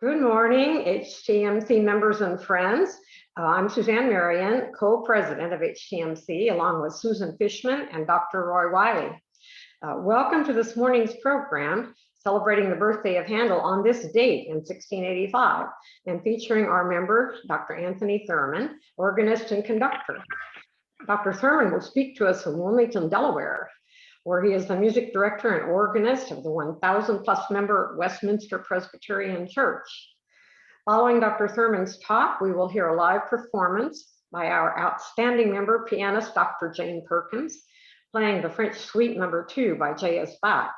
Good morning, HTMC members and friends. I'm Suzanne Marion, co-president of HTMC, along with Susan Fishman and Dr. Roy Wiley. Welcome to this morning's program, celebrating the birthday of Handel on this date in 1685, and featuring our member, Dr. Anthony Thurman, organist and conductor. Dr. Thurman will speak to us from Wilmington, Delaware, where he is the music director and organist of the 1,000+ member Westminster Presbyterian Church. Following Dr. Thurman's talk, we will hear a live performance by our outstanding member pianist, Dr. Jane Perkyns, playing the French Suite No. 2 by J.S. Bach,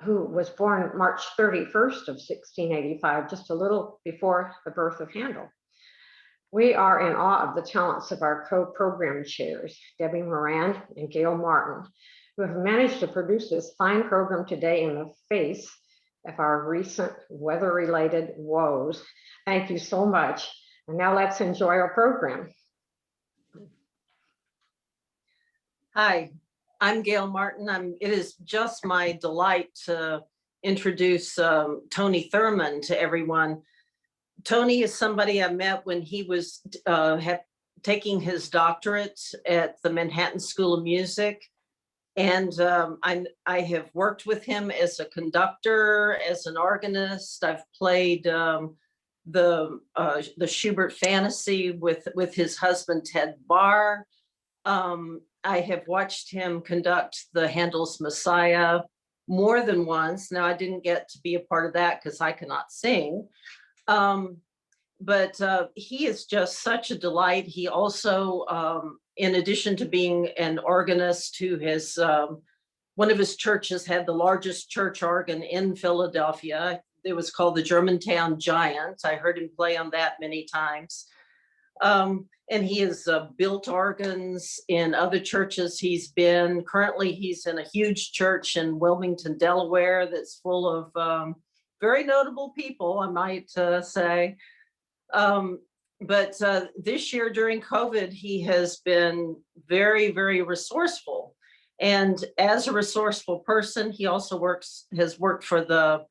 who was born March 31st of 1685, just a little before the birth of Handel. We are in awe of the talents of our co-program chairs, Debbie Moran and Gail Martin, who have managed to produce this fine program today in the face of our recent weather-related woes. Thank you so much. And now let's enjoy our program. Hi, I'm Gail Martin. It is just my delight to introduce Tony Thurman to everyone. Tony is somebody I met when he was taking his doctorate at the Manhattan School of Music. And I have worked with him as a conductor, as an organist. I've played the Schubert Fantasy with his husband, Ted Barr. I have watched him conduct the Handel's Messiah more than once. Now, I didn't get to be a part of that because I cannot sing. But he is just such a delight. He also, in addition to being an organist who has, one of his churches had the largest church organ in Philadelphia. It was called the Germantown Giant. I heard him play on that many times. And he has built organs in other churches he's been. Currently, he's in a huge church in Wilmington, Delaware, that's full of very notable people, I might say. But this year during COVID, he has been very, very resourceful. And as a resourceful person, he also has worked for the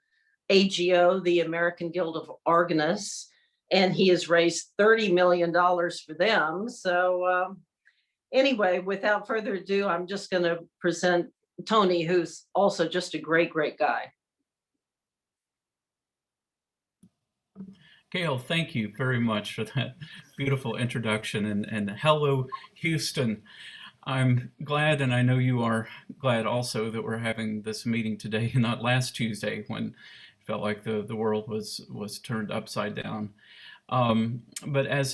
AGO, the American Guild of Organists, and he has raised $30 million for them. So anyway, without further ado, I'm just going to present Tony, who's also just a great, great guy. Gail, thank you very much for that beautiful introduction, and hello, Houston. I'm glad, and I know you are glad also, that we're having this meeting today and not last Tuesday when it felt like the world was turned upside down. But as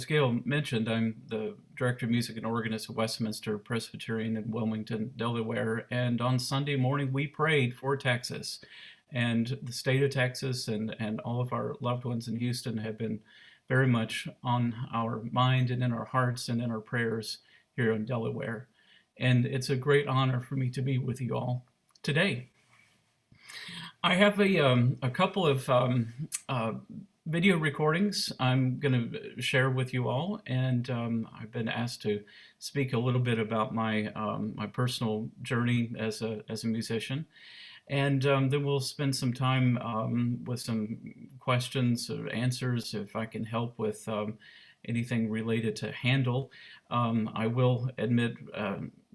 Gail mentioned, I'm the Director of Music and Organist at Westminster Presbyterian in Wilmington, Delaware, and on Sunday morning we prayed for Texas. And the state of Texas and all of our loved ones in Houston have been very much on our mind and in our hearts and in our prayers here in Delaware. And it's a great honor for me to be with you all today. I have a couple of video recordings I'm going to share with you all, and I've been asked to speak a little bit about my my personal journey as a musician. And then we'll spend some time with some questions or answers if I can help with anything related to Handel. I will admit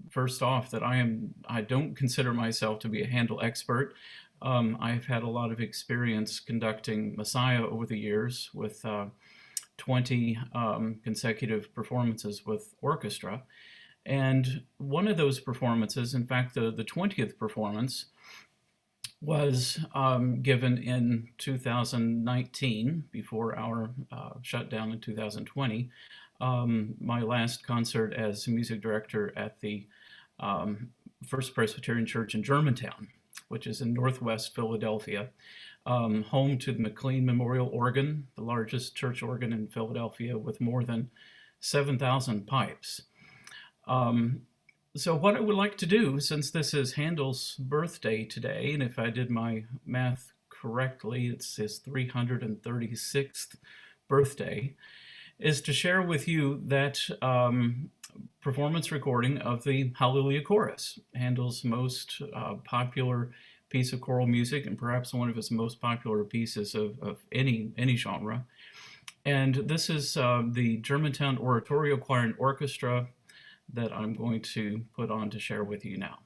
first off that I don't consider myself to be a Handel expert. I've had a lot of experience conducting Messiah over the years with 20 consecutive performances with orchestra. And one of those performances, in fact, the 20th performance, was given in 2019, before our shutdown in 2020. My last concert as music director at the First Presbyterian Church in Germantown, which is in Northwest Philadelphia, home to the McLean Memorial Organ, the largest church organ in Philadelphia with more than 7,000 pipes. So what I would like to do, since this is Handel's birthday today, and if I did my math correctly, it's his 336th birthday, is to share with you that performance recording of the Hallelujah Chorus, Handel's most popular piece of choral music, and perhaps one of his most popular pieces of any genre. And this is the Germantown Oratorio Choir and Orchestra that I'm going to put on to share with you now.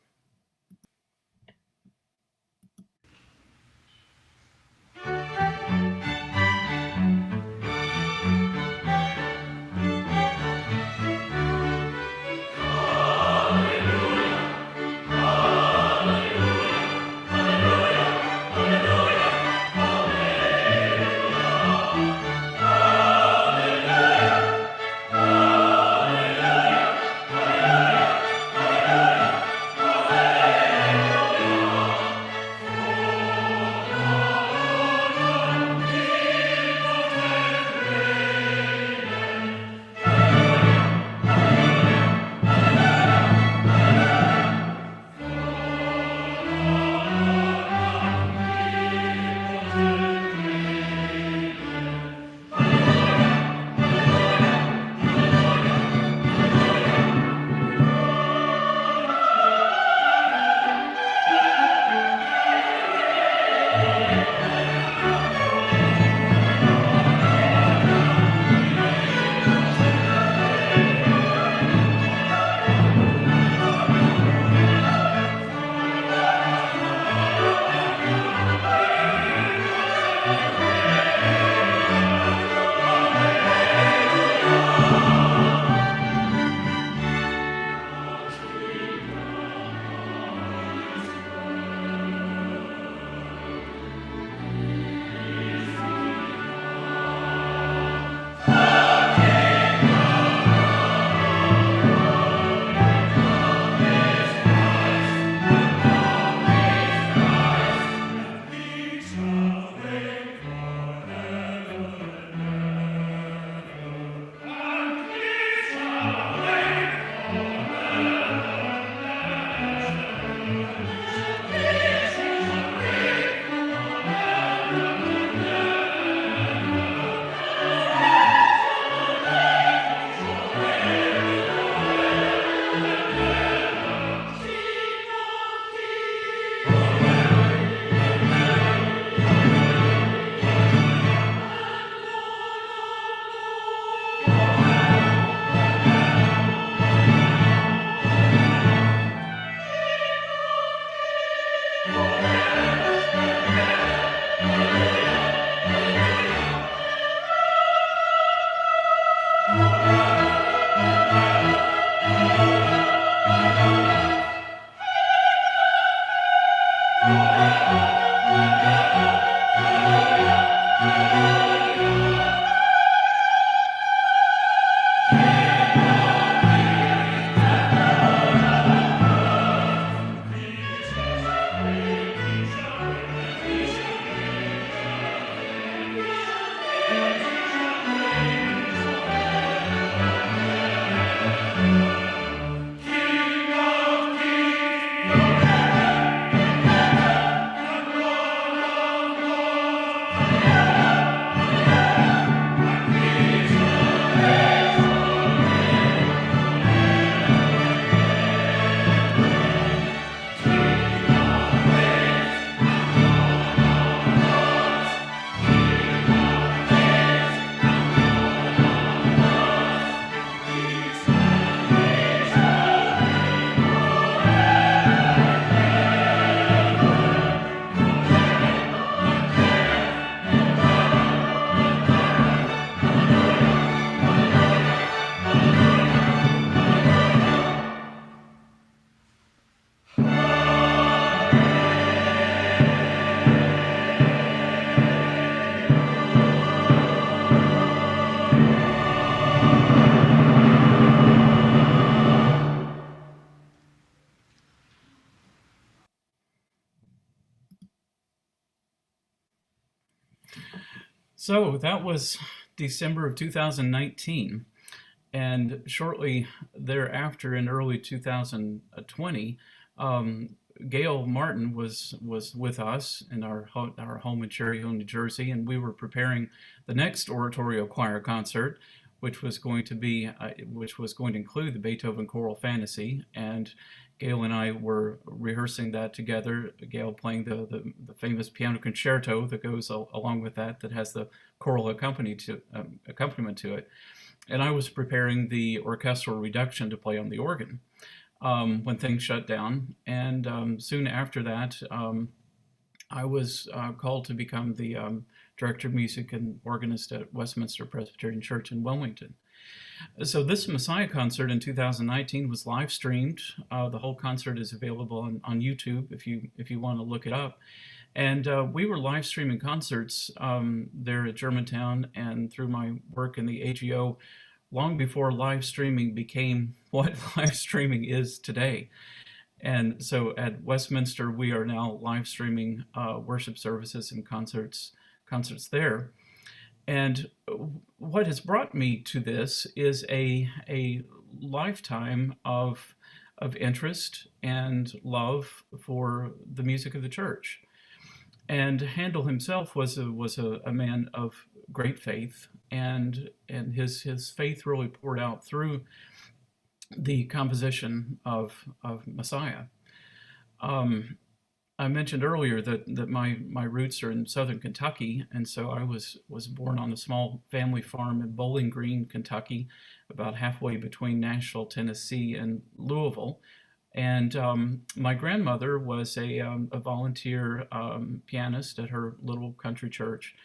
So that was December of 2019. And shortly thereafter, in early 2020, Gail Martin was with us in our home in Cherry Hill, New Jersey, and we were preparing the next oratorio choir concert, which was going to include the Beethoven Choral Fantasy. And Gail and I were rehearsing that together. Gail playing the famous piano concerto that goes along with that has the choral accompaniment to it. And I was preparing the orchestral reduction to play on the organ when things shut down. And soon after that, I was called to become the director of music and organist at Westminster Presbyterian Church in Wilmington. So this Messiah concert in 2019 was live streamed. The whole concert is available on YouTube if you want to look it up. And we were live streaming concerts there at Germantown and through my work in the AGO long before live streaming became what live streaming is today. And so at Westminster, we are now live streaming worship services and concerts there. And what has brought me to this is a lifetime of interest and love for the music of the church. And Handel himself was a man of great faith, and his faith really poured out through the composition of Messiah. I mentioned earlier that my roots are in southern Kentucky, and so I was born on a small family farm in Bowling Green, Kentucky, about halfway between Nashville, Tennessee, and Louisville. And my grandmother was a volunteer pianist at her little country church,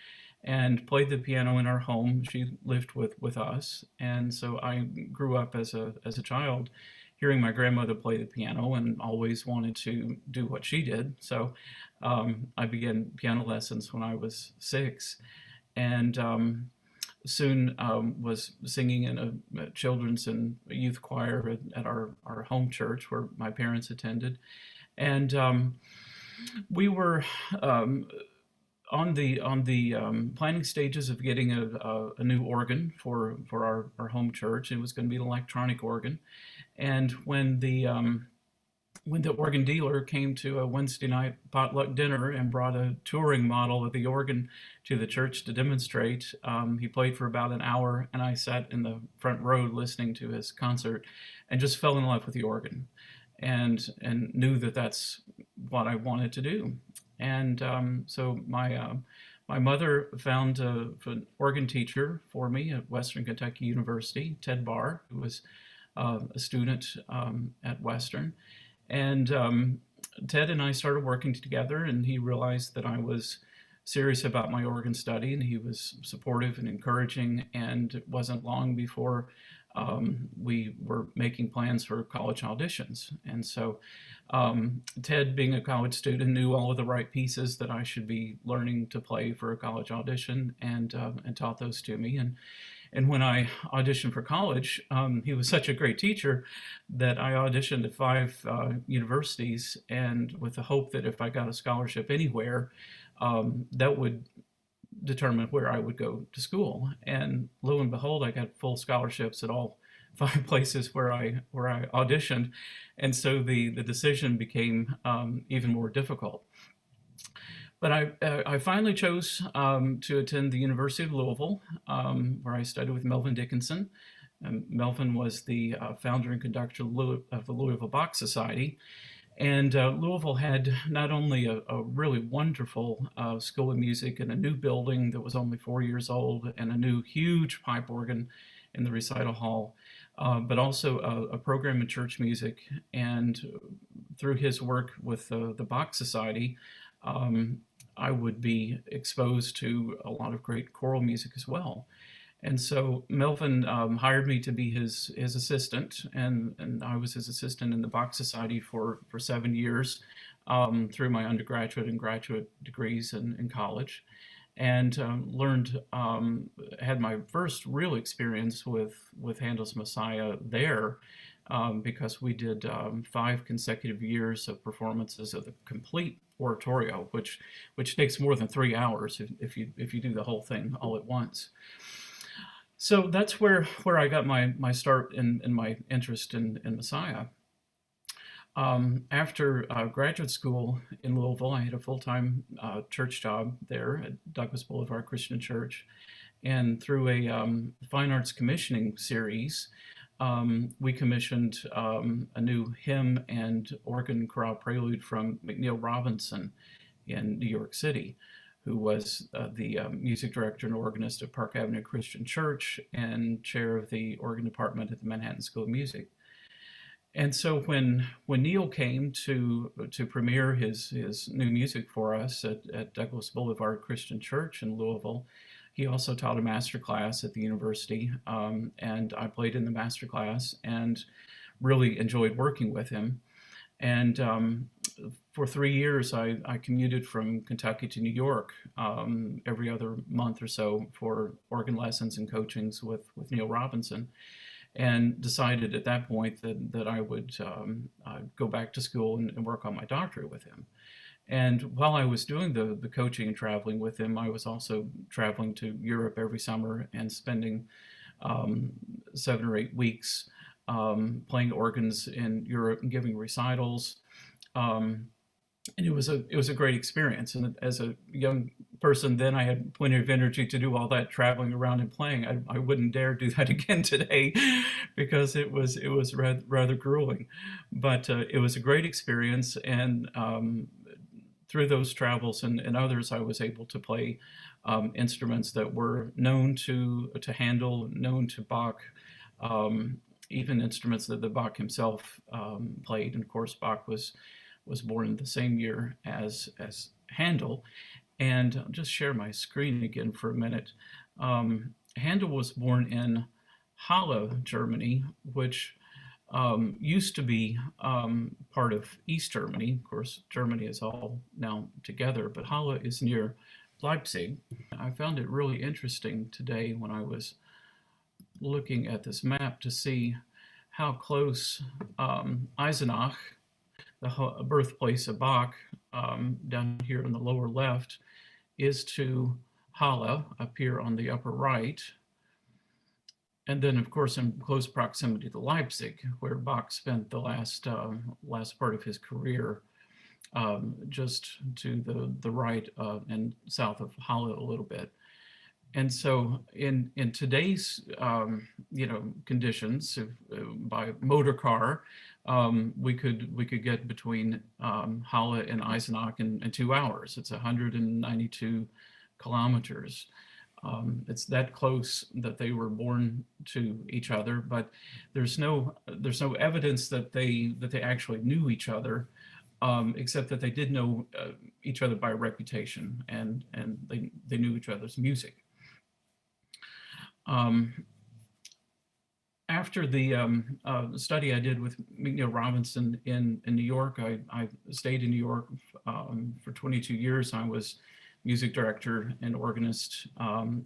and played the piano in our home. She lived with us, and so I grew up as a child hearing my grandmother play the piano and always wanted to do what she did. So I began piano lessons when I was 6, and soon was singing in a children's and youth choir at our home church where my parents attended. And we were on the planning stages of getting a new organ for our home church. It was going to be an electronic organ. And when the organ dealer came to a Wednesday night potluck dinner and brought a touring model of the organ to the church to demonstrate, he played for about an hour, and I sat in the front row listening to his concert and just fell in love with the organ and knew that that's what I wanted to do. And so my mother found an organ teacher for me at Western Kentucky University, Ted Barr, who was a student at Western. And Ted and I started working together, and he realized that I was serious about my organ study, and he was supportive and encouraging. And it wasn't long before we were making plans for college auditions. And so Ted, being a college student, knew all of the right pieces that I should be learning to play for a college audition, and taught those to me. And when I auditioned for college, he was such a great teacher that I auditioned at 5 universities, and with the hope that if I got a scholarship anywhere, that would determine where I would go to school. And lo and behold, I got full scholarships at all 5 places where I auditioned, and so the decision became even more difficult. But I finally chose to attend the University of Louisville, where I studied with Melvin Dickinson. Melvin was the founder and conductor of the Louisville Bach Society. And Louisville had not only a really wonderful school of music and a new building that was only 4 years old and a new huge pipe organ in the recital hall, but also a program in church music. And through his work with the Bach Society, I would be exposed to a lot of great choral music as well. And so Melvin hired me to be his assistant, and I was his assistant in the Bach Society for 7 years through my undergraduate and graduate degrees in college, and had my first real experience with Handel's Messiah there, because we did 5 consecutive years of performances of the complete Oratorio, which takes more than 3 hours if you do the whole thing all at once. So that's where I got my start in my interest in Messiah. After graduate school in Louisville, I had a full-time church job there at Douglas Boulevard Christian Church. And through a fine arts commissioning series, we commissioned a new hymn and organ chorale prelude from McNeill Robinson in New York City, who was the music director and organist of Park Avenue Christian Church and chair of the organ department at the Manhattan School of Music. And so when Neil came to premiere his new music for us at Douglas Boulevard Christian Church in Louisville, he also taught a master class at the university, and I played in the master class and really enjoyed working with him. And for 3 years, I commuted from Kentucky to New York every other month or so for organ lessons and coachings with Neil Robinson, and decided at that point that I would go back to school and work on my doctorate with him. And while I was doing the coaching and traveling with him, I was also traveling to Europe every summer and spending 7 or 8 weeks playing organs in Europe and giving recitals. And it was a great experience. And as a young person then, I had plenty of energy to do all that traveling around and playing. I wouldn't dare do that again today because it was rather grueling. But it was a great experience, and through those travels and others, I was able to play instruments that were known to Handel, known to Bach, even instruments that the Bach himself played. And of course, Bach was born in the same year as Handel. And I'll just share my screen again for a minute. Handel was born in Halle, Germany, which used to be part of East Germany. Of course, Germany is all now together, but Halle is near Leipzig. I found it really interesting today when I was looking at this map to see how close Eisenach, the birthplace of Bach, down here in the lower left, is to Halle up here on the upper right. And then, of course, in close proximity to Leipzig, where Bach spent the last part of his career, just to the right and south of Halle a little bit. And so, in today's conditions, by motor car, we could get between Halle and Eisenach in 2 hours. It's 192 kilometers. It's that close that they were born to each other, but there's no evidence that they actually knew each other, except that they did know each other by reputation, and they knew each other's music. After the study I did with McNeill Robinson in New York, I stayed in New York for 22 years. I was music director and organist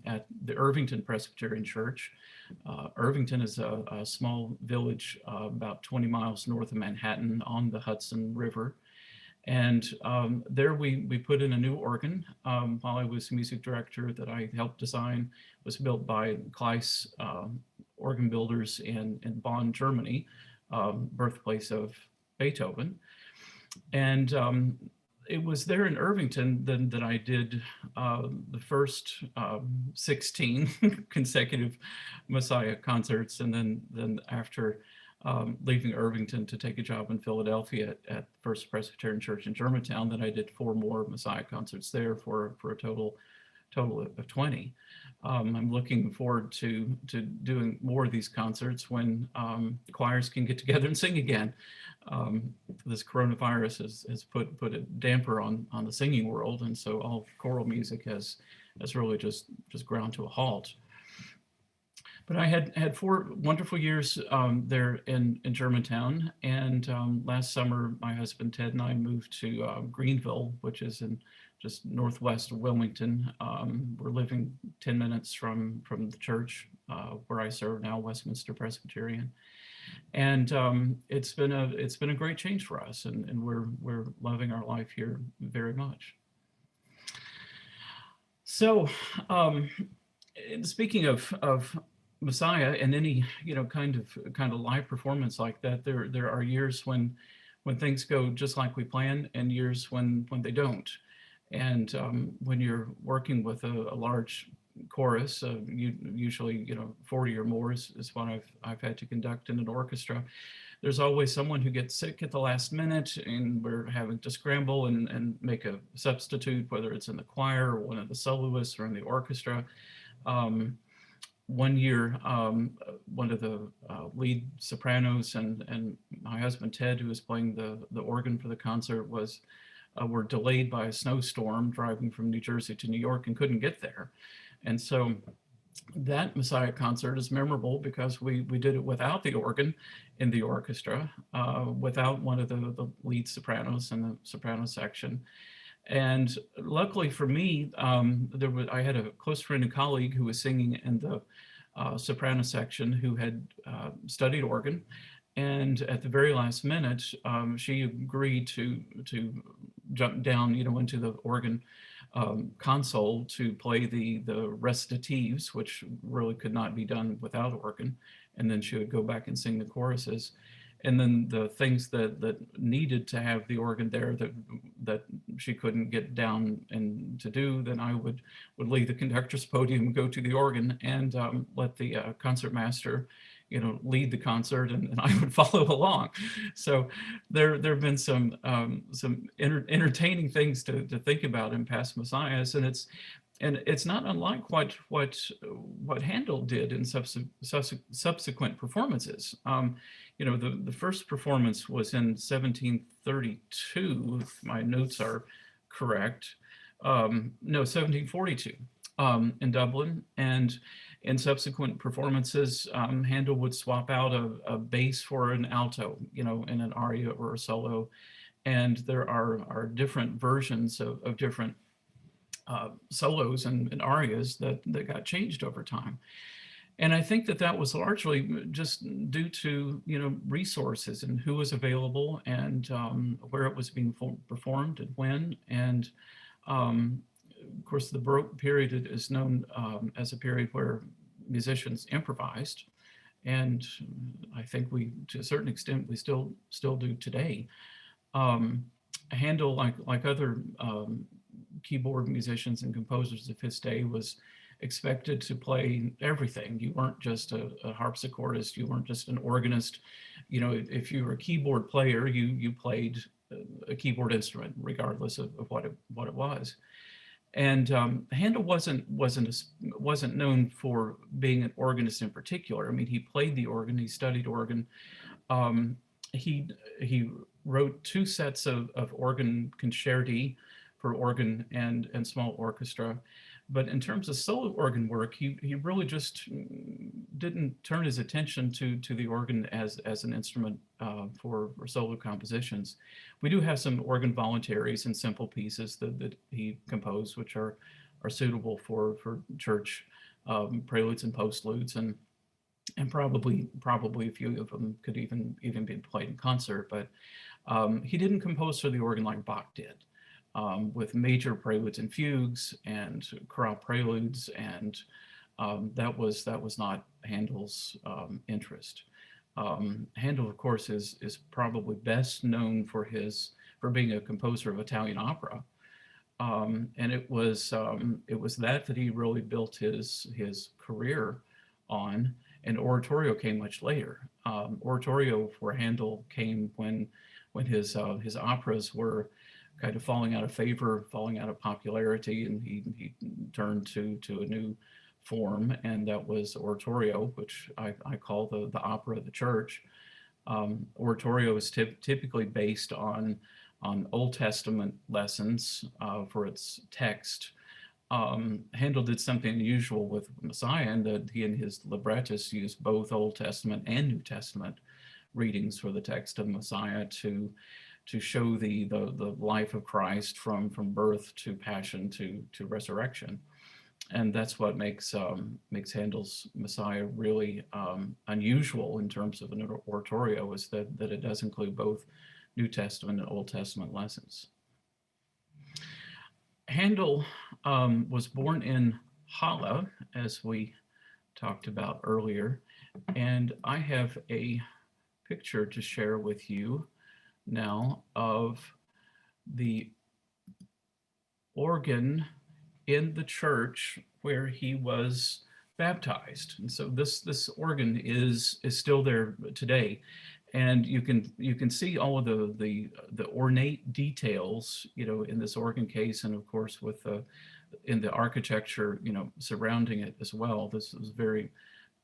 at the Irvington Presbyterian Church. Irvington is a small village about 20 miles north of Manhattan on the Hudson River. And there we put in a new organ while I was music director that I helped design. It was built by Kleiss organ builders in Bonn, Germany, birthplace of Beethoven. And it was there in Irvington that I did the first 16 consecutive Messiah concerts, and then after leaving Irvington to take a job in Philadelphia at First Presbyterian Church in Germantown, then I did 4 more Messiah concerts there for a total of 20. I'm looking forward to doing more of these concerts when choirs can get together and sing again. This coronavirus has put a damper on the singing world, and so all choral music has really just ground to a halt. But I had 4 wonderful years there in Germantown, and last summer my husband Ted and I moved to Greenville, which is in just northwest of Wilmington. We're living 10 minutes from the church where I serve now, Westminster Presbyterian, and it's been a great change for us, and we're loving our life here very much. So, speaking of Messiah and any kind of live performance like that, there are years when things go just like we plan, and years when they don't. And when you're working with a large chorus. Usually, 40 or more is what I've had to conduct in an orchestra. There's always someone who gets sick at the last minute, and we're having to scramble and make a substitute, whether it's in the choir or one of the soloists or in the orchestra. One year, one of the lead sopranos and my husband Ted, who was playing the organ for the concert, were delayed by a snowstorm driving from New Jersey to New York and couldn't get there. And so that Messiah concert is memorable because we did it without the organ in the orchestra, without one of the lead sopranos in the soprano section. And luckily for me, I had a close friend and colleague who was singing in the soprano section who had studied organ. And at the very last minute, she agreed to jump down, into the organ console to play the recitatives, which really could not be done without organ. And then she would go back and sing the choruses. And then the things that needed to have the organ there that she couldn't get down and to do, then I would leave the conductor's podium, go to the organ, and let the concertmaster, lead the concert, and I would follow along. So there have been some entertaining things to think about in past Messiahs, and it's not unlike what Handel did in subsequent performances. The first performance was in 1732, if my notes are correct. No, 1742 in Dublin. And in subsequent performances, Handel would swap out a bass for an alto, in an aria or a solo. And there are different versions of different solos and arias that got changed over time. And I think that was largely just due to, resources and who was available and where it was being performed and when. And of course, the Baroque period is known as a period where musicians improvised. And I think to a certain extent, we still do today. Handel, like other keyboard musicians and composers of his day, was expected to play everything. You weren't just a harpsichordist, you weren't just an organist. If you were a keyboard player, you played a keyboard instrument, regardless of what it was. And Handel wasn't known for being an organist in particular. I mean, he played the organ, he studied organ. He wrote 2 sets of organ concerti for organ and small orchestra. But in terms of solo organ work, he really just didn't turn his attention to the organ as an instrument for solo compositions. We do have some organ voluntaries and simple pieces that he composed, which are suitable for church preludes and postludes, and probably a few of them could even be played in concert. But he didn't compose for the organ like Bach did. With major preludes and fugues and chorale preludes, and that was not Handel's interest. Handel, of course, is probably best known for being a composer of Italian opera, and it was that he really built his career on. And oratorio came much later. Oratorio for Handel came when his operas were kind of falling out of favor, falling out of popularity, and he turned to a new form, and that was oratorio, which I call the opera of the church. Oratorio is typically based on Old Testament lessons for its text. Handel did something unusual with Messiah, in that he and his librettists used both Old Testament and New Testament readings for the text of Messiah to show the life of Christ from birth to passion to resurrection. And that's what makes Handel's Messiah really unusual in terms of an oratorio, is that it does include both New Testament and Old Testament lessons. Handel was born in Halle, as we talked about earlier, and I have a picture to share with you now of the organ in the church where he was baptized. And so this organ is still there today. And you can see all of the ornate details, in this organ case, and of course with in the architecture, surrounding it as well. This was very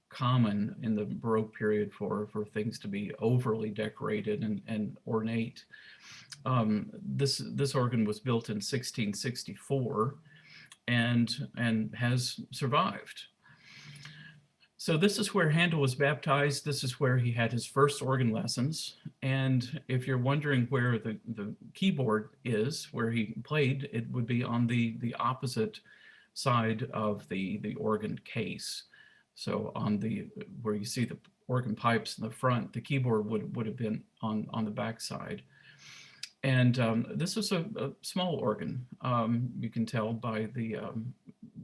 common in the Baroque period for things to be overly decorated and ornate. This organ was built in 1664 and has survived. So this is where Handel was baptized. This is where he had his first organ lessons. And if you're wondering where the keyboard is, where he played, it would be on the opposite side of the organ case. So on where you see the organ pipes in the front, the keyboard would have been on the back side. And this was a small organ. You can tell by the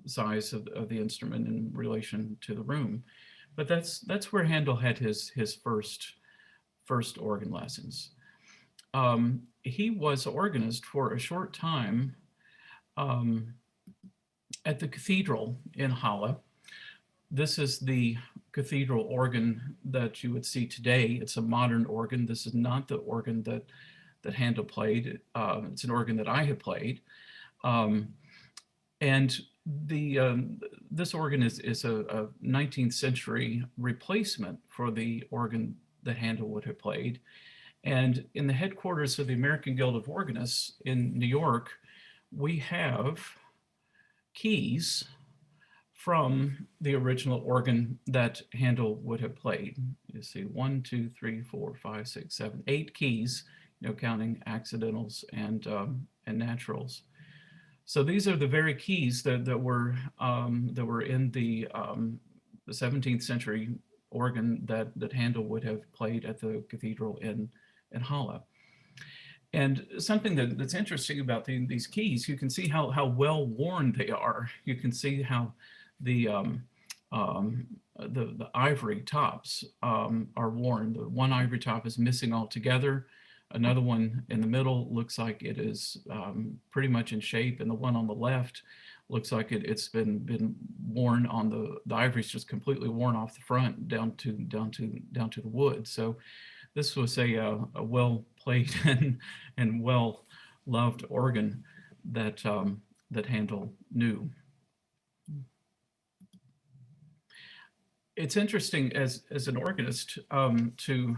size of the instrument in relation to the room. But that's where Handel had his first organ lessons. He was organist for a short time at the cathedral in Halle. This is the cathedral organ that you would see today. It's a modern organ. This is not the organ that Handel played. It's an organ that I have played. And this organ is a 19th century replacement for the organ that Handel would have played. And in the headquarters of the American Guild of Organists in New York, we have keys from the original organ that Handel would have played. You see 1, 2, 3, 4, 5, 6, 7, 8 keys, counting accidentals and naturals. So these are the very keys that were in the 17th century organ that Handel would have played at the cathedral in Halle. And something that's interesting about these keys, you can see how well worn they are. You can see how the ivory tops are worn. The one ivory top is missing altogether. Another one in the middle looks like it is pretty much in shape, and the one on the left looks like it's been worn on the ivory's just completely worn off the front down to the wood. So this was a well played and well loved organ that Handel knew. It's interesting as an organist to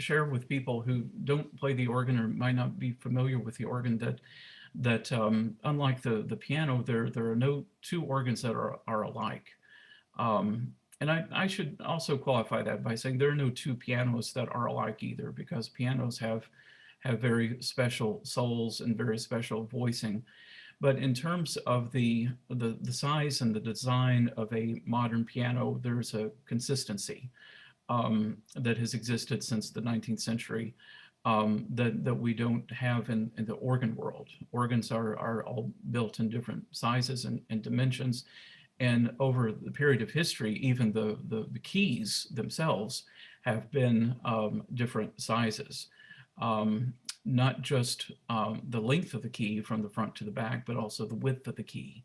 share with people who don't play the organ or might not be familiar with the organ that unlike the piano, there are no two organs that are alike. And I should also qualify that by saying there are no two pianos that are alike either, because pianos have very special souls and very special voicing. But in terms of the size and the design of a modern piano, there's a consistency that has existed since the 19th century that we don't have in the organ world. Organs are all built in different sizes and dimensions. And over the period of history, even the keys themselves have been different sizes. Not just the length of the key from the front to the back, but also the width of the key.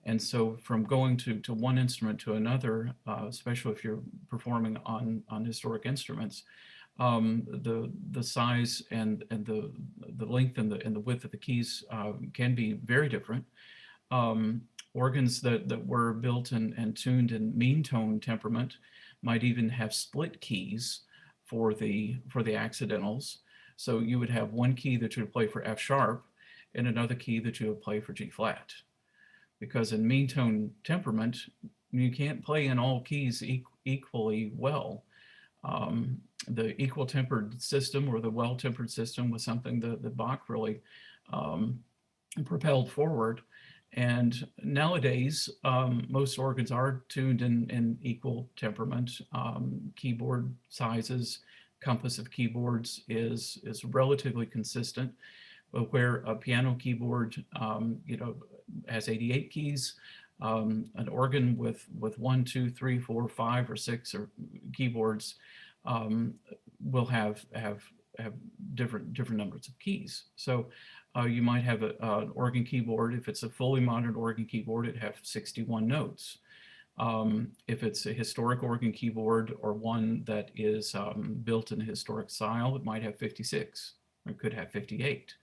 And so from going to one instrument to another, especially if you're performing on historic instruments, the size and the length and the width of the keys can be very different. Organs that were built and tuned in mean tone temperament might even have split keys for the accidentals. So you would have one key that you would play for F sharp and another key that you would play for G flat. Because in mean tone temperament, you can't play in all keys equally well. The equal tempered system or the well tempered system was something that Bach really propelled forward. And nowadays, most organs are tuned in equal temperament. Keyboard sizes, compass of keyboards is relatively consistent, but where a piano keyboard, has 88 keys, an organ with 1, 2, 3, 4, 5, or 6 or keyboards will have have different numbers of keys. So you might have an organ keyboard. If it's a fully modern organ keyboard, it'd have 61 notes. If it's a historic organ keyboard or one that is built in a historic style, it might have 56, or it could have 58.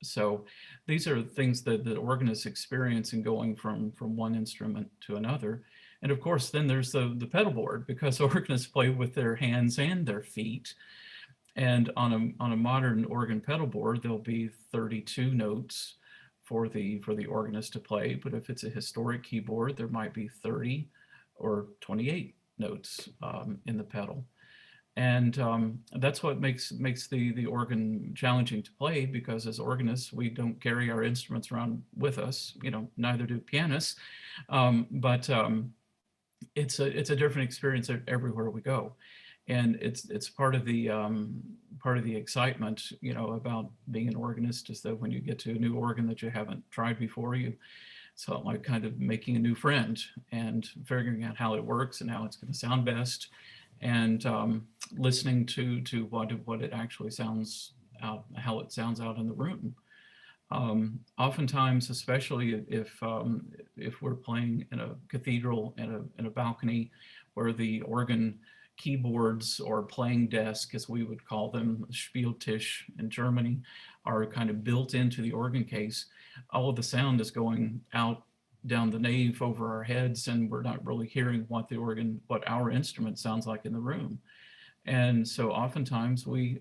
So these are things that organists experience in going from one instrument to another. And of course, then there's the pedal board, because organists play with their hands and their feet. And on a modern organ pedal board, there'll be 32 notes for the organist to play. But if it's a historic keyboard, there might be 30 or 28 notes in the pedal. And that's what makes the organ challenging to play, because as organists, we don't carry our instruments around with us. Neither do pianists. It's a different experience everywhere we go, and it's part of the excitement, about being an organist, is that when you get to a new organ that you haven't tried before, it's like kind of making a new friend and figuring out how it works and how it's going to sound best, and listening to what it actually sounds out, how it sounds out in the room. Oftentimes, especially if we're playing in a cathedral in a balcony, where the organ keyboards or playing desk, as we would call them, Spieltisch in Germany, are kind of built into the organ case, all of the sound is going out down the nave over our heads, and we're not really hearing what our instrument sounds like in the room. And so oftentimes we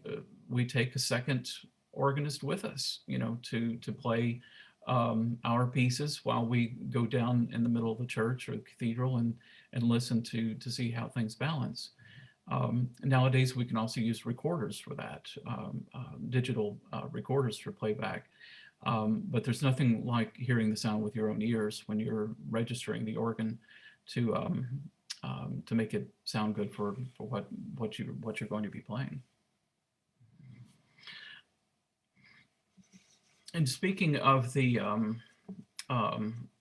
take a second organist with us, to play our pieces while we go down in the middle of the church or the cathedral and listen to see how things balance. Nowadays, we can also use recorders for that, digital recorders for playback. But there's nothing like hearing the sound with your own ears when you're registering the organ to make it sound good for what you're going to be playing. And speaking of the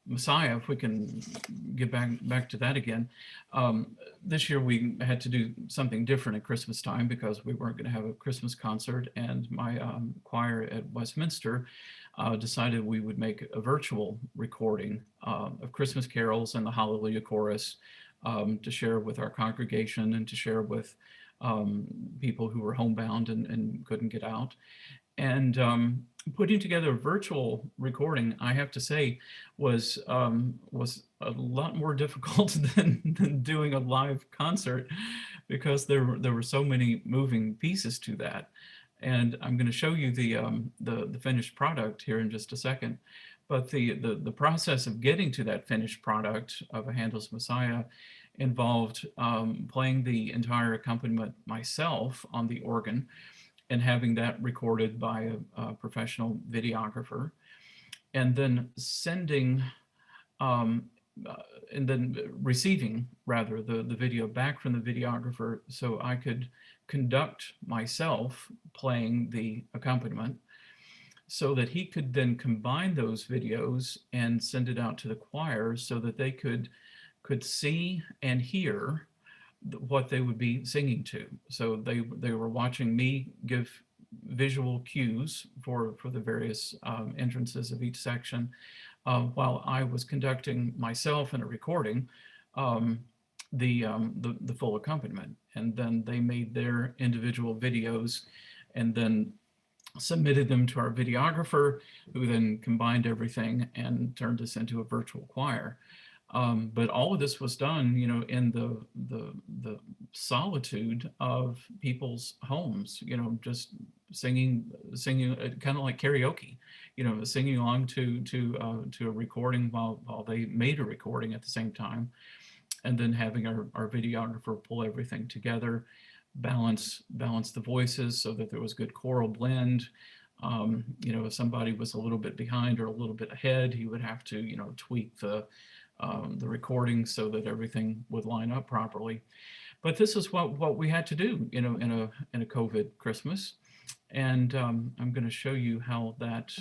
Messiah, if we can get back to that again, this year we had to do something different at Christmas time, because we weren't going to have a Christmas concert, and my choir at Westminster decided we would make a virtual recording of Christmas carols and the Hallelujah Chorus, to share with our congregation and to share with people who were homebound and couldn't get out. And putting together a virtual recording, I have to say, was a lot more difficult than doing a live concert, because there were so many moving pieces to that. And I'm going to show you the finished product here in just a second. But the process of getting to that finished product of a Handel's Messiah involved playing the entire accompaniment myself on the organ, and having that recorded by a professional videographer, and then receiving rather the video back from the videographer, so I could conduct myself playing the accompaniment, so that he could then combine those videos and send it out to the choir, so that they could see and hear what they would be singing to. So they were watching me give visual cues for the various entrances of each section, while I was conducting myself in a recording the full accompaniment. And then they made their individual videos and then submitted them to our videographer, who then combined everything and turned us into a virtual choir. But all of this was done, in the solitude of people's homes, just singing, kind of like karaoke, singing along to a recording while they made a recording at the same time, and then having our videographer pull everything together, balance the voices so that there was good choral blend. If somebody was a little bit behind or a little bit ahead, he would have to, tweak the recording so that everything would line up properly. But this is what we had to do, in a COVID Christmas. And I'm going to show you how that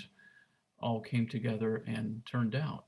all came together and turned out.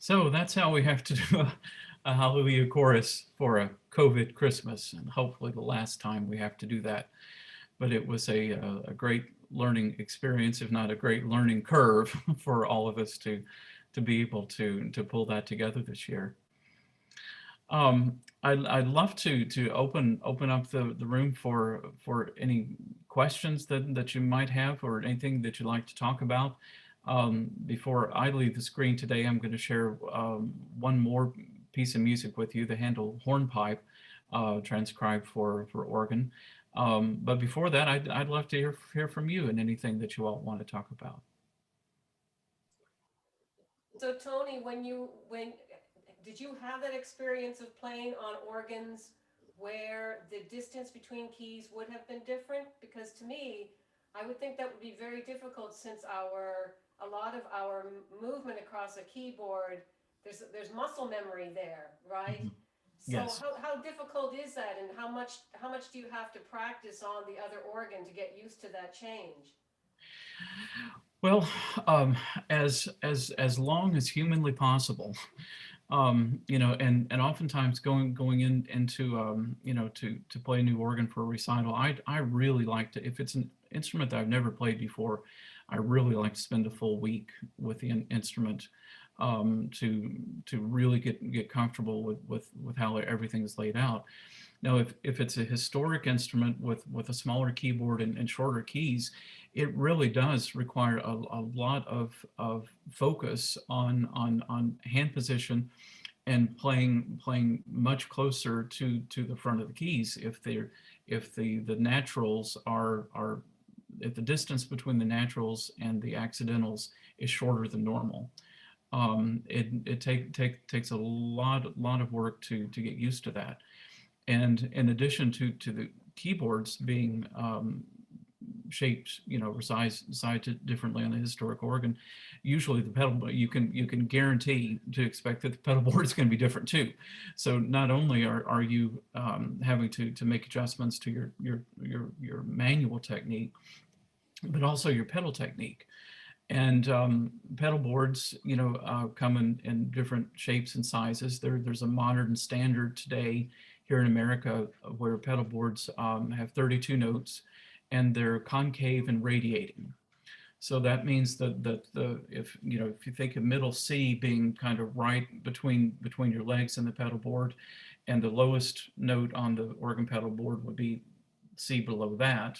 So that's how we have to do a Hallelujah chorus for a COVID Christmas, and hopefully the last time we have to do that. But it was a great learning experience, if not a great learning curve for all of us to be able to pull that together this year. I'd love to open up the room for any questions that you might have, or anything that you'd like to talk about. Before I leave the screen today, I'm going to share one more piece of music with you, the Handel hornpipe, transcribed for organ. But before that, I'd love to hear from you and anything that you all want to talk about. So Tony, when did you have that experience of playing on organs where the distance between keys would have been different? Because to me, I would think that would be very difficult, since a lot of our movement across a keyboard, there's muscle memory there, right? Mm-hmm. So Yes. how difficult is that, and how much do you have to practice on the other organ to get used to that change? Well, as long as humanly possible, and oftentimes going into to play a new organ for a recital, I really like to, if it's an instrument that I've never played before, I really like to spend a full week with the instrument, to really get comfortable with how everything is laid out. Now, if it's a historic instrument with a smaller keyboard and shorter keys, it really does require a lot of focus on hand position and playing much closer to the front of the keys. If the naturals are if the distance between the naturals and the accidentals is shorter than normal, it takes a lot of work to get used to that. And in addition to the keyboards being shaped, sized differently on the historic organ, usually the pedal, you can guarantee to expect that the pedal board is going to be different too. So not only are you having to make adjustments to your manual technique, but also your pedal technique. And pedal boards, come in different shapes and sizes. There's a modern standard today here in America where pedal boards have 32 notes, and they're concave and radiating. So that means that if you think of middle C being kind of right between your legs and the pedal board, and the lowest note on the organ pedal board would be C below that,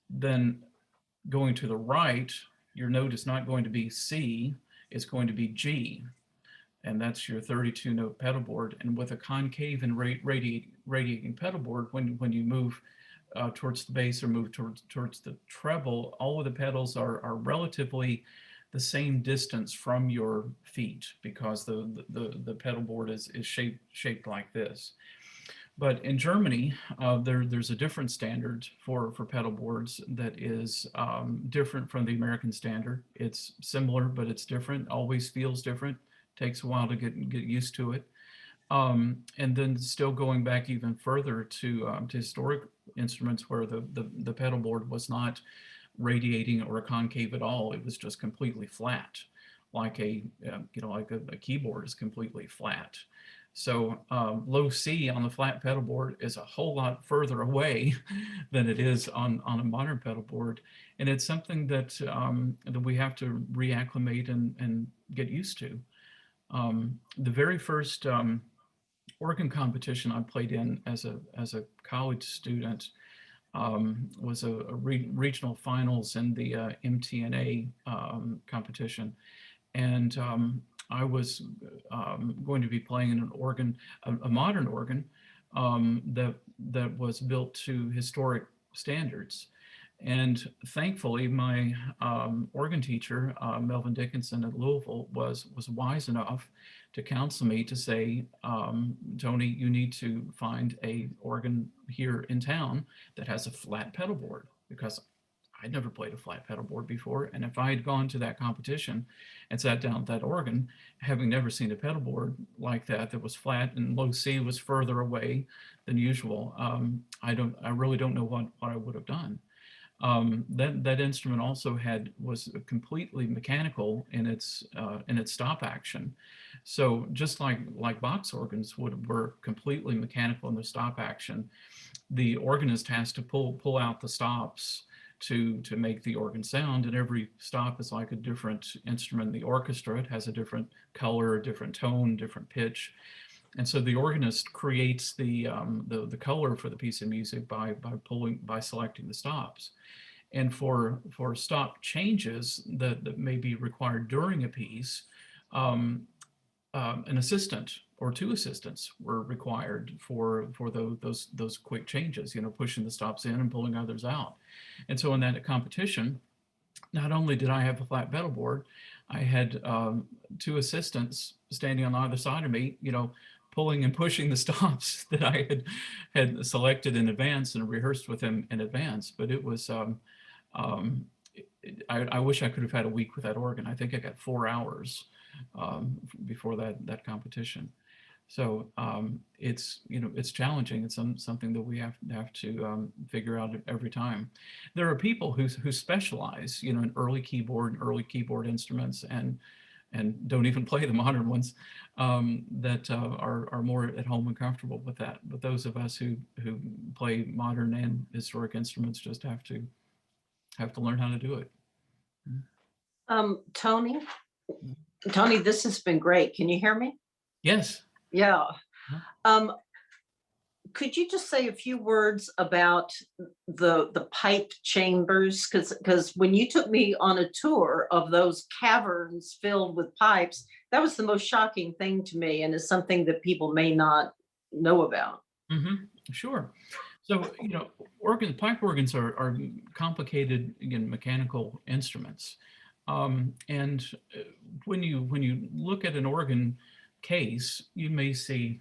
then going to the right, your note is not going to be C, it's going to be G. And that's your 32 note pedal board. And with a concave and radiating pedal board, when you move towards the bass or move towards the treble, all of the pedals are relatively the same distance from your feet, because the pedal board is shaped like this. But in Germany, there's a different standard for pedal boards that is different from the American standard. It's similar, but it's different. Always feels different. Takes a while to get used to it. And then still going back even further to historic instruments where the pedal board was not radiating or concave at all. It was just completely flat, like a keyboard is completely flat. So low C on the flat pedal board is a whole lot further away than it is on a modern pedal board. And it's something that we have to reacclimate and get used to. The very first organ competition I played in as a college student was a regional finals in the MTNA competition. And I was going to be playing in an organ, a modern organ that was built to historic standards. And thankfully, my organ teacher, Melvin Dickinson at Louisville, was wise enough to counsel me to say, Tony, you need to find a organ here in town that has a flat pedal board, because I'd never played a flat pedal board before. And if I had gone to that competition and sat down at that organ, having never seen a pedal board like that was flat and low C was further away than usual, I really don't know what I would have done. That instrument also was completely mechanical in its stop action. So just like Bach's organs were completely mechanical in their stop action, the organist has to pull out the stops to make the organ sound, and every stop is like a different instrument in the orchestra. It has a different color, a different tone, different pitch. And so the organist creates the color for the piece of music by selecting the stops. And for stop changes that may be required during a piece, an assistant or two assistants were required for those quick changes, pushing the stops in and pulling others out. And so in that competition, not only did I have a flat pedal board, I had two assistants standing on either side of me, pulling and pushing the stops that I had selected in advance and rehearsed with them in advance. But it was, I wish I could have had a week with that organ. I think I got 4 hours before that competition. So it's challenging. It's something that we have to figure out every time. There are people who specialize, in early keyboard instruments and don't even play the modern ones, that are more at home and comfortable with that. But those of us who play modern and historic instruments just have to learn how to do it. Tony, this has been great. Can you hear me? Yes. Yeah. Could you just say a few words about the pipe chambers? Because when you took me on a tour of those caverns filled with pipes, that was the most shocking thing to me, and is something that people may not know about. Mm-hmm. Sure. So, pipe organs are complicated, again, mechanical instruments. And when you look at an organ case, you may see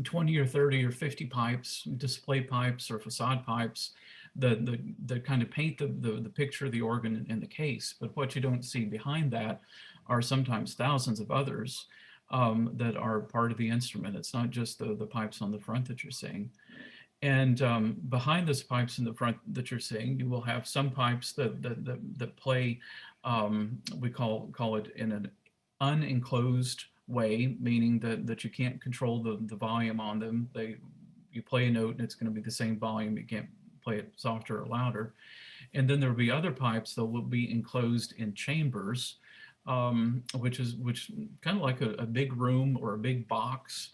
20 or 30 or 50 pipes, display pipes or facade pipes that kind of paint the picture of the organ in the case. But what you don't see behind that are sometimes thousands of others that are part of the instrument. It's not just the pipes on the front that you're seeing. And behind those pipes in the front that you're seeing, you will have some pipes that play, we call it in an unenclosed way, meaning that you can't control the volume on them. You play a note and it's going to be the same volume. You can't play it softer or louder. And then there will be other pipes that will be enclosed in chambers, which kind of like a big room or a big box.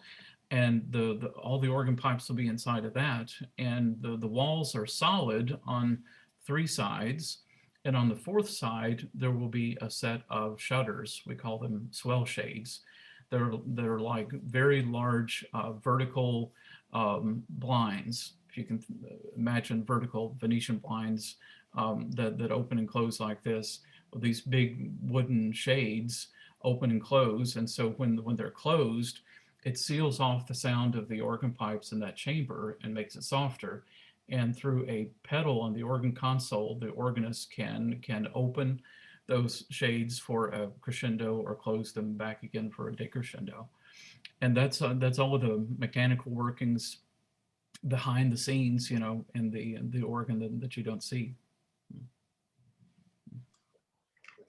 And all the organ pipes will be inside of that. And the walls are solid on 3 sides. And on the 4th side, there will be a set of shutters. We call them swell shades. They're like very large vertical blinds. If you can imagine vertical Venetian blinds that open and close like this, with these big wooden shades open and close. And so when they're closed, it seals off the sound of the organ pipes in that chamber and makes it softer. And through a pedal on the organ console, the organist can open those shades for a crescendo or close them back again for a decrescendo. And that's all of the mechanical workings behind the scenes, in the organ that you don't see.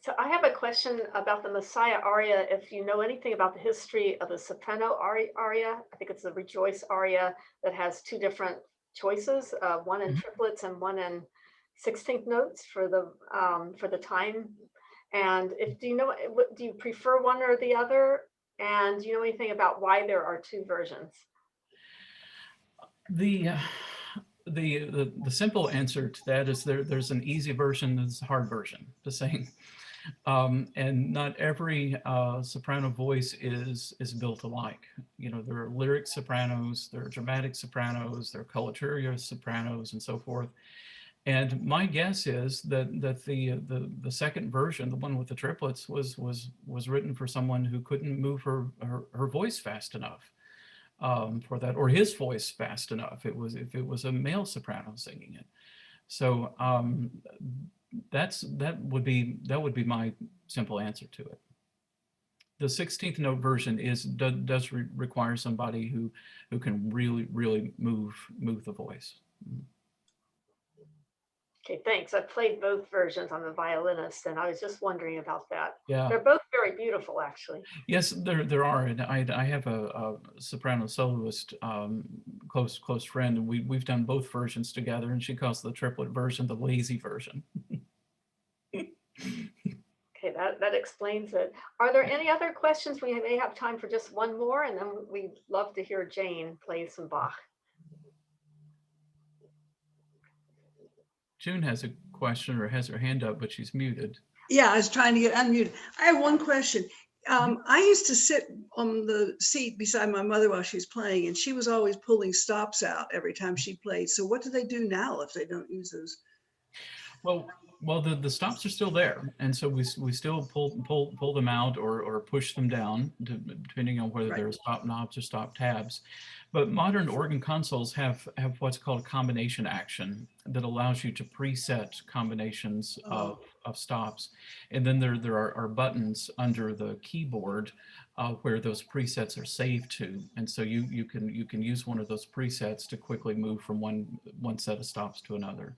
So I have a question about the Messiah aria. If you know anything about the history of the soprano aria, I think it's the Rejoice aria that has 2 different choices, one in triplets and one in 16th notes for the time. And do you prefer one or the other? And do you know anything about why there are 2 versions? The simple answer to that is there's an easy version, there's a hard version to sing. And not every soprano voice is built alike. There are lyric sopranos, there are dramatic sopranos, there are coloratura sopranos, and so forth. And my guess is that the second version, the one with the triplets, was written for someone who couldn't move her voice fast enough for that, or his voice fast enough. If it was a male soprano singing it. So that would be my simple answer to it. The 16th note version does require somebody who can really move the voice. Okay, thanks. I played both versions. I'm a violinist, and I was just wondering about that. Yeah. They're both very beautiful, actually. Yes, there are, and I have a soprano soloist, close friend, and we've done both versions together, and she calls the triplet version the lazy version. Okay, that explains it. Are there any other questions? We may have time for just one more, and then we'd love to hear Jane play some Bach. June has a question or has her hand up, but she's muted. Yeah, I was trying to get unmuted. I have one question. I used to sit on the seat beside my mother while she was playing, and she was always pulling stops out every time she played. So what do they do now if they don't use those? Well, the stops are still there, and so we still pull them out or push them down, depending on whether Right. they're stop knobs or stop tabs. But modern organ consoles have what's called a combination action that allows you to preset combinations of stops, and then there are buttons under the keyboard where those presets are saved to, and so you can use one of those presets to quickly move from one set of stops to another.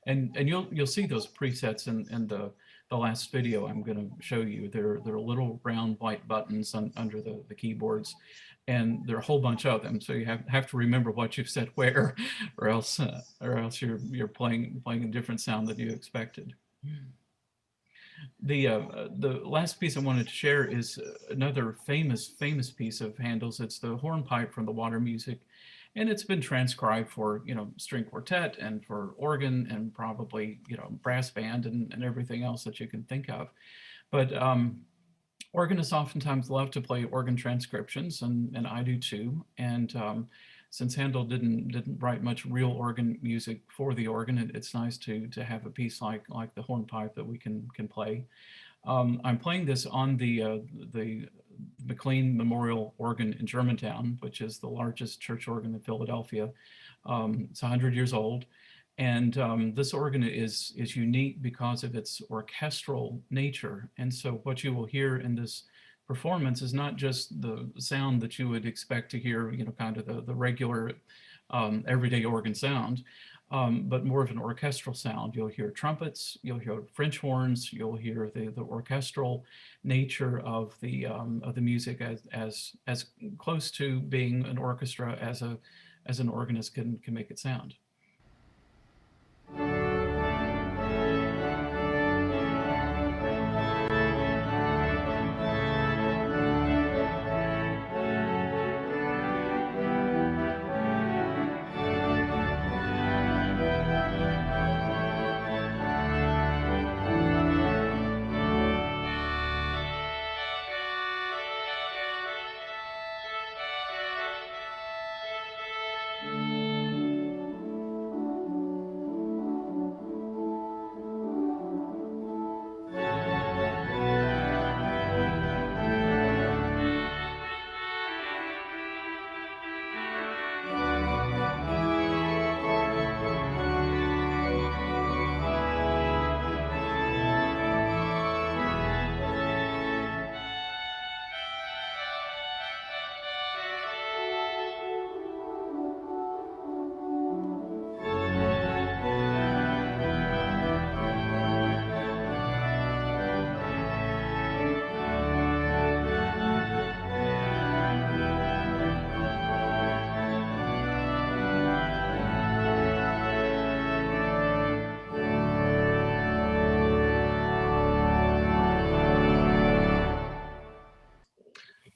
And you'll see those presets in the last video I'm going to show you. They're little round white buttons under the keyboards, and there are a whole bunch of them. So you have to remember what you've set where, or else you're playing a different sound than you expected. The last piece I wanted to share is another famous piece of Handel's. It's the hornpipe from the Water Music. And it's been transcribed for, string quartet and for organ and probably, brass band and everything else that you can think of. But organists oftentimes love to play organ transcriptions, and I do too. And since Handel didn't write much real organ music for the organ, it's nice to have a piece like the hornpipe that we can play. I'm playing this on the McLean Memorial Organ in Germantown, which is the largest church organ in Philadelphia. It's 100 years old. And this organ is unique because of its orchestral nature. And so what you will hear in this performance is not just the sound that you would expect to hear, kind of the regular everyday organ sound, but more of an orchestral sound. You'll hear trumpets, you'll hear French horns, you'll hear the orchestral nature of the music as close to being an orchestra as an organist can make it sound.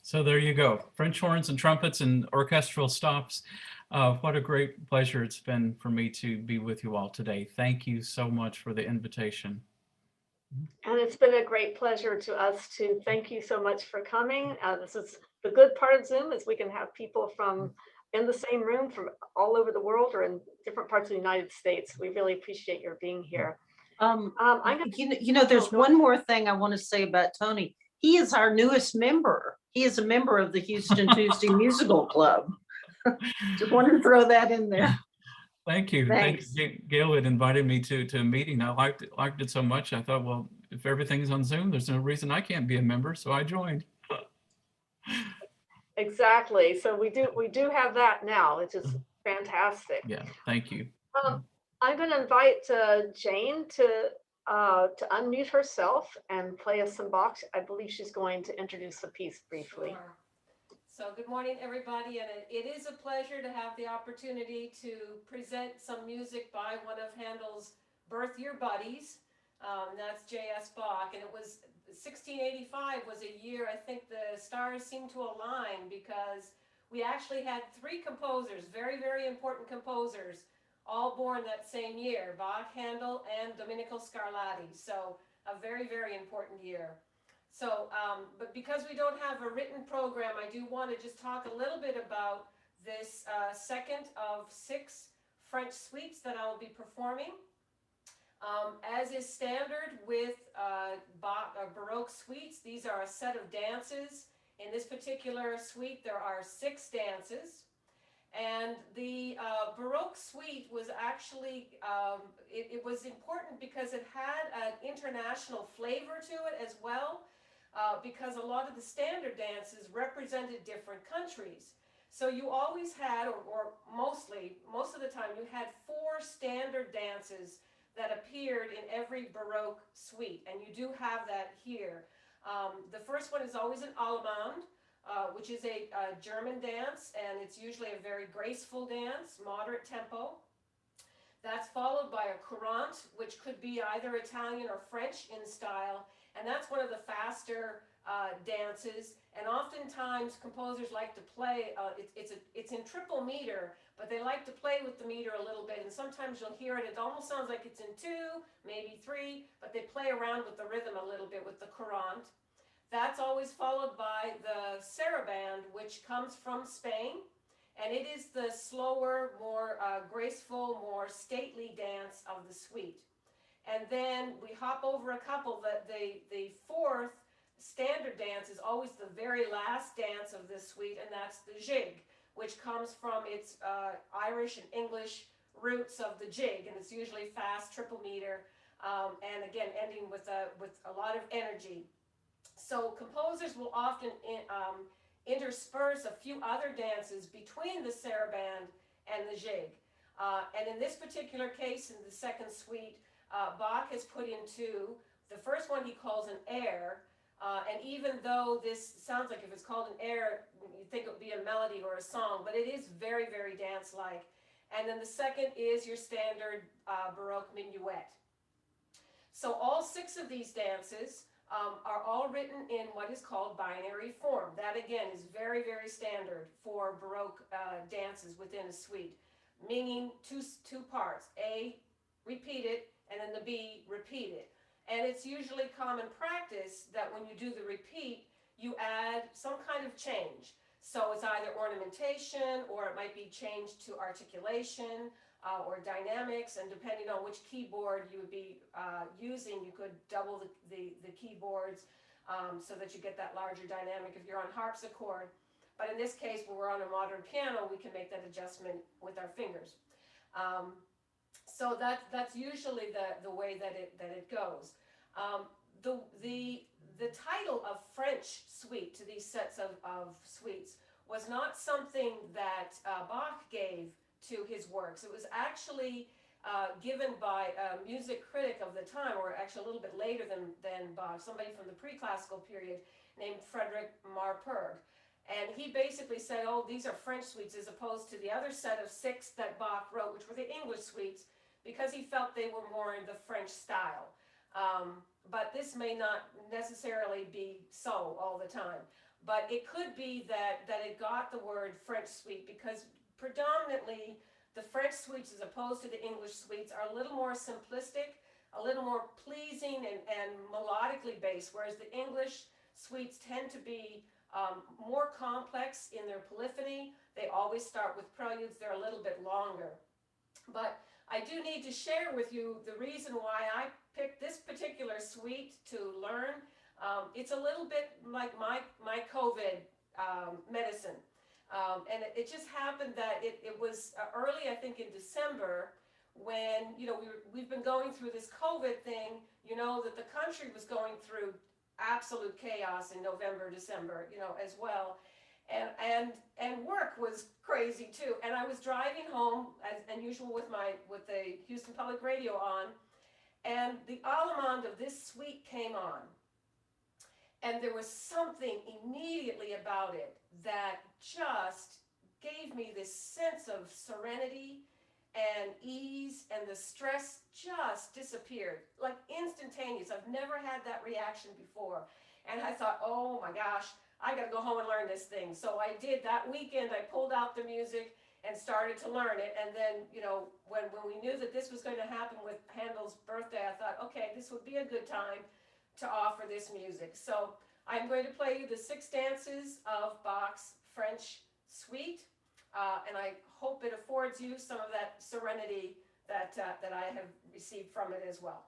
So there you go, French horns and trumpets and orchestral stops. What a great pleasure it's been for me to be with you all today. Thank you so much for the invitation. And it's been a great pleasure to us too. Thank you so much for coming. This is the good part of Zoom, is we can have people from in the same room from all over the world or in different parts of the United States. We really appreciate your being here. There's one more thing I want to say about Tony. He is our newest member. He is a member of the Houston Tuesday Musical Club. Just wanted to throw that in there. Thank you. Thanks. Gail had invited me to a meeting. I liked it so much. I thought, well, if everything's on Zoom, there's no reason I can't be a member. So I joined. Exactly. So we do have that now, which is fantastic. Yeah, thank you. I'm going to invite Jane to unmute herself and play us some Bach. I believe she's going to introduce the piece briefly. Sure. So good morning, everybody, and it is a pleasure to have the opportunity to present some music by one of Handel's birth year buddies. That's J.S. Bach, and it was 1685 was a year I think the stars seemed to align because we actually had three composers, very, very important composers, all born that same year, Bach, Handel, and Domenico Scarlatti. So a very, very important year. So, but because we don't have a written program, I do want to just talk a little bit about this second of 6 French suites that I will be performing. As is standard with Baroque suites, these are a set of dances. In this particular suite, there are 6 dances. And the Baroque suite was actually, it was important because it had an international flavor to it as well, because a lot of the standard dances represented different countries. So you always had, or most of the time, you had 4 standard dances that appeared in every Baroque suite, and you do have that here. The first one is always an allemande, which is a German dance, and it's usually a very graceful dance, moderate tempo. That's followed by a courante, which could be either Italian or French in style, and that's one of the faster dances. And oftentimes composers like to play, it's in triple meter, but they like to play with the meter a little bit, and sometimes you'll hear it, it almost sounds like it's in 2, maybe 3, but they play around with the rhythm a little bit with the courante. That's always followed by the sarabande, which comes from Spain, and it is the slower, more graceful, more stately dance of the suite. And then we hop over a couple. The 4th standard dance is always the very last dance of this suite, and that's the jig, which comes from its Irish and English roots of the jig, and it's usually fast, triple meter, and again ending with a lot of energy. So composers will often intersperse a few other dances between the sarabande and the jig. And in this particular case, in the second suite, Bach has put in 2. The first one he calls an air, and even though this sounds like if it's called an air, you'd think it would be a melody or a song, but it is very, very dance-like. And then the second is your standard Baroque minuet. So all 6 of these dances are all written in what is called binary form. That again is very, very standard for Baroque dances within a suite, meaning two parts, A, repeat it, and then the B, repeat it. And it's usually common practice that when you do the repeat, you add some kind of change. So it's either ornamentation, or it might be changed to articulation, or dynamics, and depending on which keyboard you would be using, you could double the keyboards so that you get that larger dynamic if you're on harpsichord. But in this case, when we're on a modern piano, we can make that adjustment with our fingers. So that's usually the way that it goes. The title of French suite to these sets of suites was not something that Bach gave to his works. It was actually given by a music critic of the time, or actually a little bit later than Bach, somebody from the pre-classical period named Frederick Marperg. And he basically said, oh, these are French suites as opposed to the other set of 6 that Bach wrote, which were the English suites, because he felt they were more in the French style. But this may not necessarily be so all the time. But it could be that it got the word French suite because predominantly the French suites, as opposed to the English suites, are a little more simplistic, a little more pleasing and melodically based, whereas the English suites tend to be more complex in their polyphony. They always start with preludes. They're a little bit longer. But I do need to share with you the reason why I picked this particular suite to learn. It's a little bit like my COVID medicine. And it just happened that it was early, I think in December, when, we've been going through this COVID thing, that the country was going through absolute chaos in November, December, as well. and work was crazy too. And I was driving home as usual with the Houston Public Radio on, and the allemande of this suite came on. And there was something immediately about it that just gave me this sense of serenity and ease, and the stress just disappeared, like instantaneous. I've never had that reaction before. And I thought, oh my gosh, I gotta go home and learn this thing. So I did. That weekend, I pulled out the music and started to learn it. And then, when we knew that this was going to happen with Handel's birthday, I thought, okay, this would be a good time to offer this music. So I'm going to play you the 6 stanzas of Bach's French Suite, and I hope it affords you some of that serenity that I have received from it as well.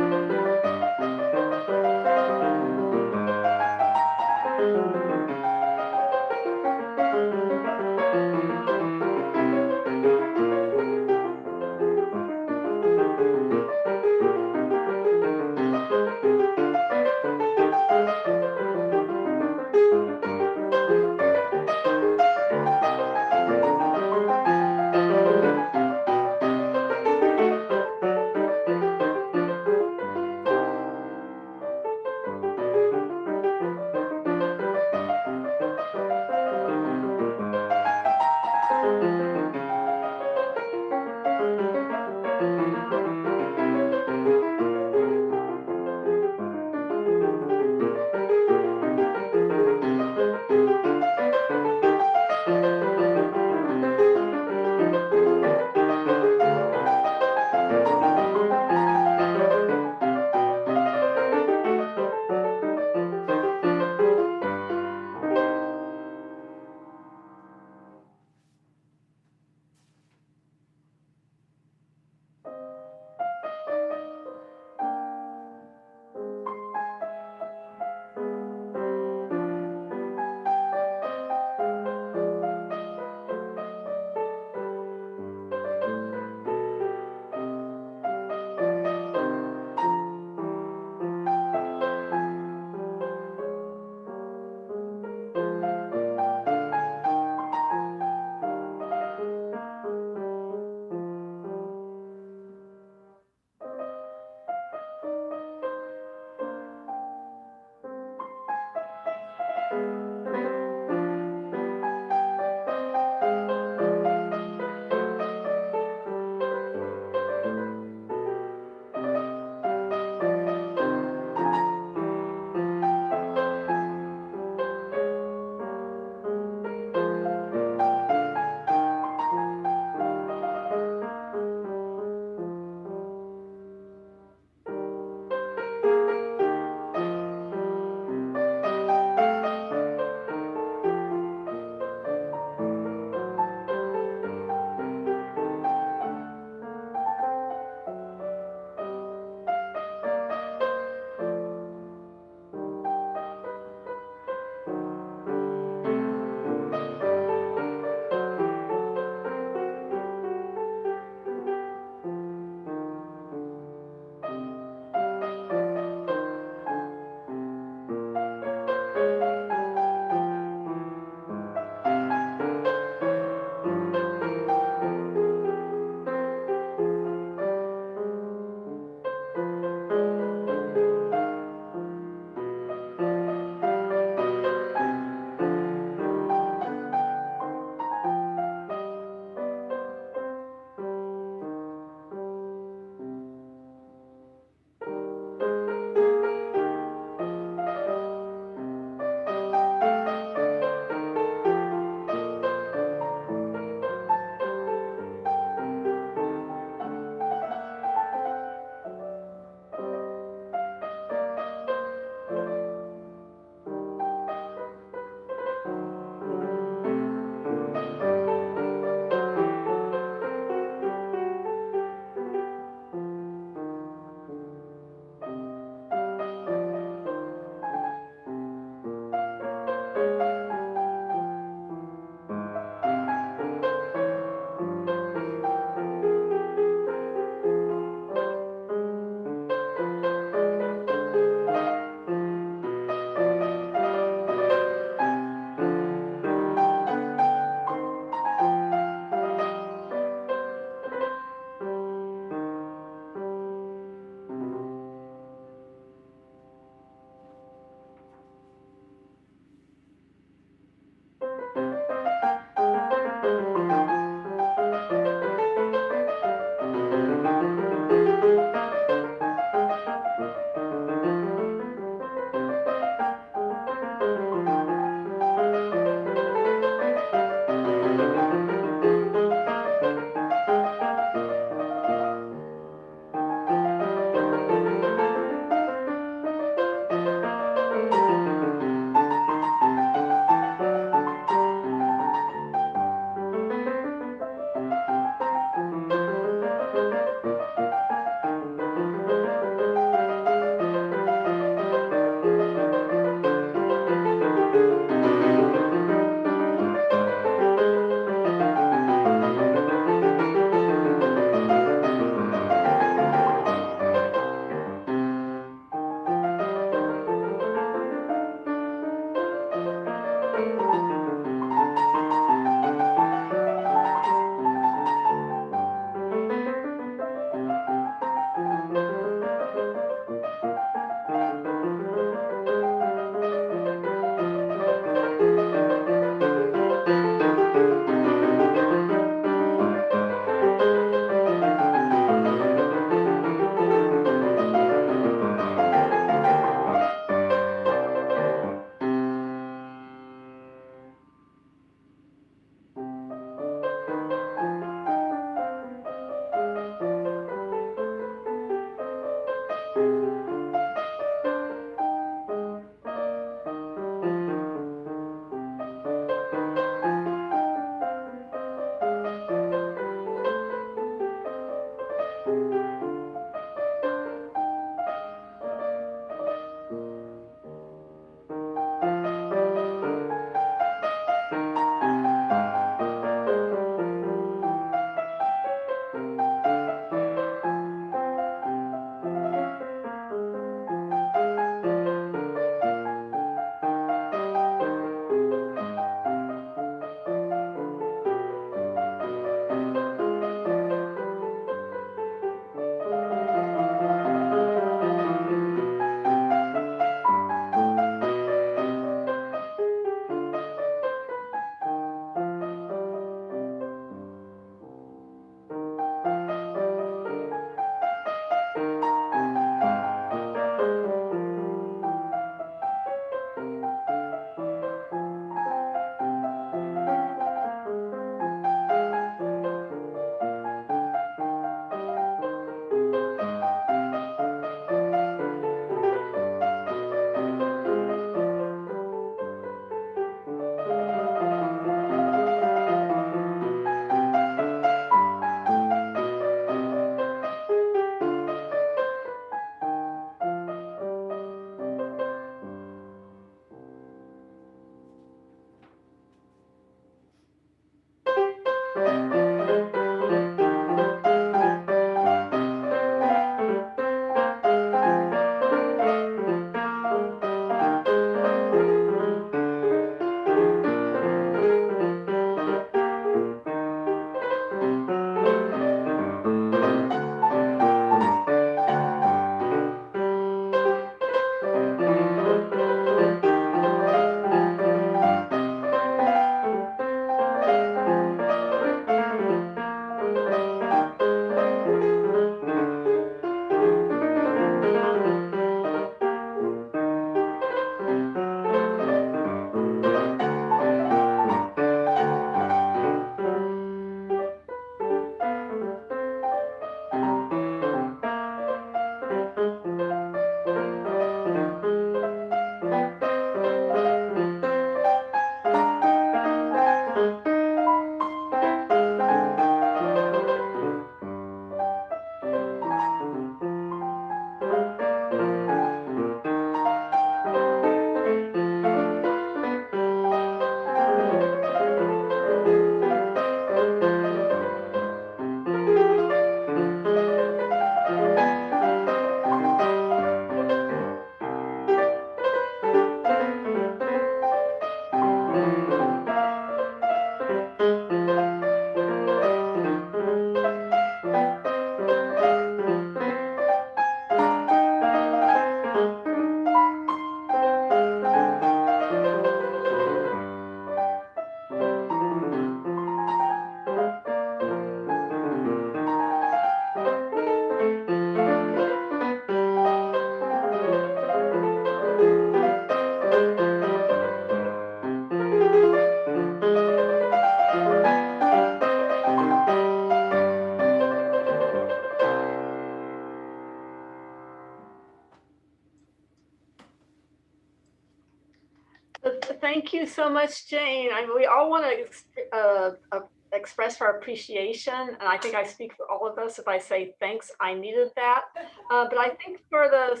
Thank you so much, Jane. We all want to express our appreciation, and I think I speak for all of us if I say thanks. I needed that. But I think for the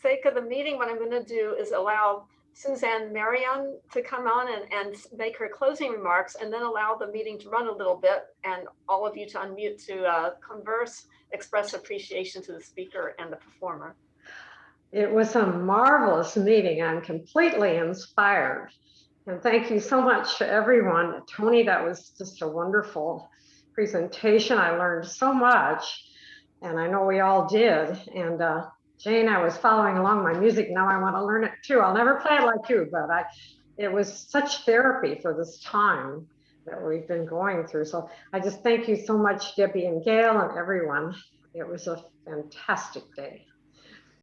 sake of the meeting, what I'm going to do is allow Suzanne Marion to come on and make her closing remarks, and then allow the meeting to run a little bit, and all of you to unmute to converse, express appreciation to the speaker and the performer. It was a marvelous meeting. I'm completely inspired. And thank you so much to everyone. Tony, that was just a wonderful presentation. I learned so much, and I know we all did. And Jane, I was following along my music. Now I want to learn it too. I'll never play it like you, but it was such therapy for this time that we've been going through. So I just thank you so much, Debbie and Gail and everyone. It was a fantastic day.